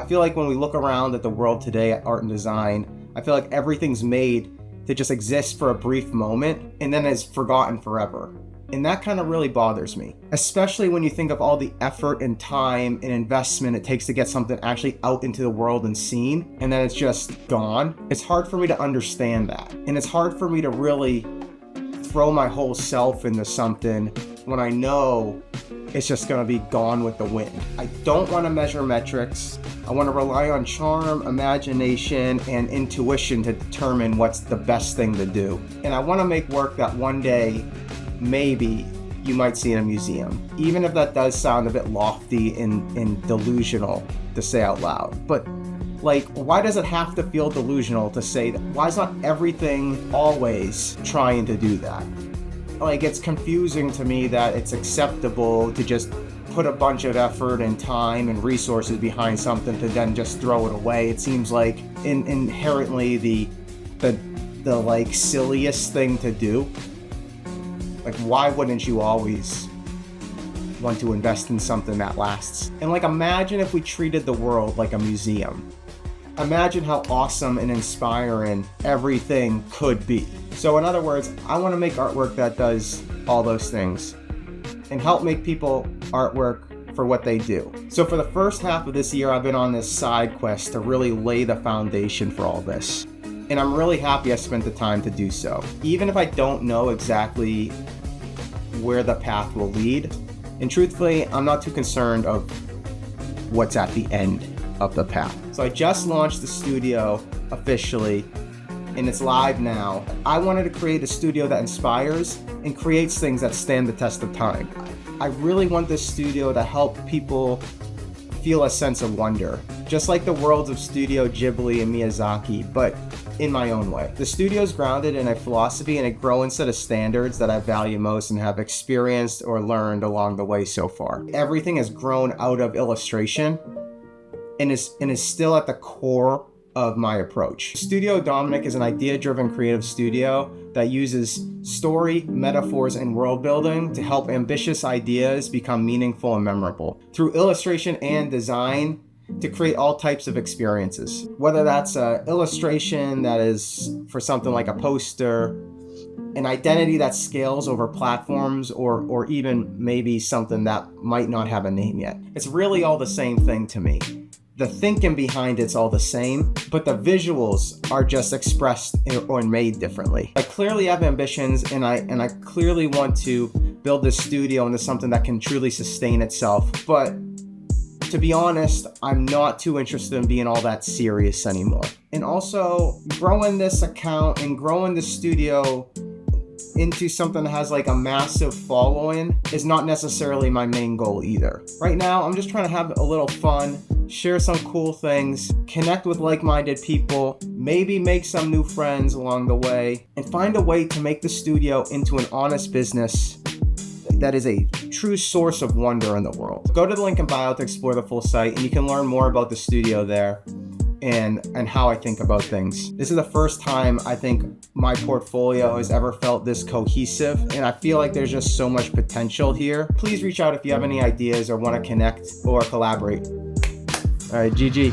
feel like when we look around at the world today at art and design, I feel like everything's made to just exist for a brief moment and then is forgotten forever. And that kind of really bothers me, especially when you think of all the effort and time and investment it takes to get something actually out into the world and seen, and then it's just gone. It's hard for me to understand that. And it's hard for me to really throw my whole self into something when I know it's just gonna be gone with the wind. I don't wanna measure metrics. I wanna rely on charm, imagination, and intuition to determine what's the best thing to do. And I wanna make work that one day maybe you might see in a museum, even if that does sound a bit lofty and delusional to say out loud. But like, why does it have to feel delusional to say that? Why is not everything always trying to do that? Like, it's confusing to me that it's acceptable to just put a bunch of effort and time and resources behind something to then just throw it away. It seems like inherently the like silliest thing to do. Like, why wouldn't you always want to invest in something that lasts? And like, imagine if we treated the world like a museum. Imagine how awesome and inspiring everything could be. So in other words, I want to make artwork that does all those things and help make people artwork for what they do. So for the first half of this year, I've been on this side quest to really lay the foundation for all this. And I'm really happy I spent the time to do so. Even if I don't know exactly where the path will lead, and truthfully, I'm not too concerned of what's at the end of the path. So I just launched the studio officially, and it's live now. I wanted to create a studio that inspires and creates things that stand the test of time. I really want this studio to help people feel a sense of wonder, just like the worlds of Studio Ghibli and Miyazaki, but in my own way. The studio is grounded in a philosophy and a growing set of standards that I value most and have experienced or learned along the way so far. Everything has grown out of illustration and is still at the core of my approach. Studio Domenic is an idea-driven creative studio that uses story, metaphors, and world building to help ambitious ideas become meaningful and memorable. Through illustration and design, to create all types of experiences. Whether that's an illustration that is for something like a poster, an identity that scales over platforms, or even maybe something that might not have a name yet. It's really all the same thing to me. The thinking behind it's all the same, but the visuals are just expressed or made differently. I clearly have ambitions, and I clearly want to build this studio into something that can truly sustain itself. But to be honest, I'm not too interested in being all that serious anymore. And also, growing this account and growing the studio into something that has like a massive following is not necessarily my main goal either. Right now, I'm just trying to have a little fun, share some cool things, connect with like-minded people, maybe make some new friends along the way, and find a way to make the studio into an honest business that is a true source of wonder in the world. Go to the link in bio to explore the full site, and you can learn more about the studio there and how I think about things. This is the first time I think my portfolio has ever felt this cohesive, and I feel like there's just so much potential here. Please reach out if you have any ideas or want to connect or collaborate. All right, GG.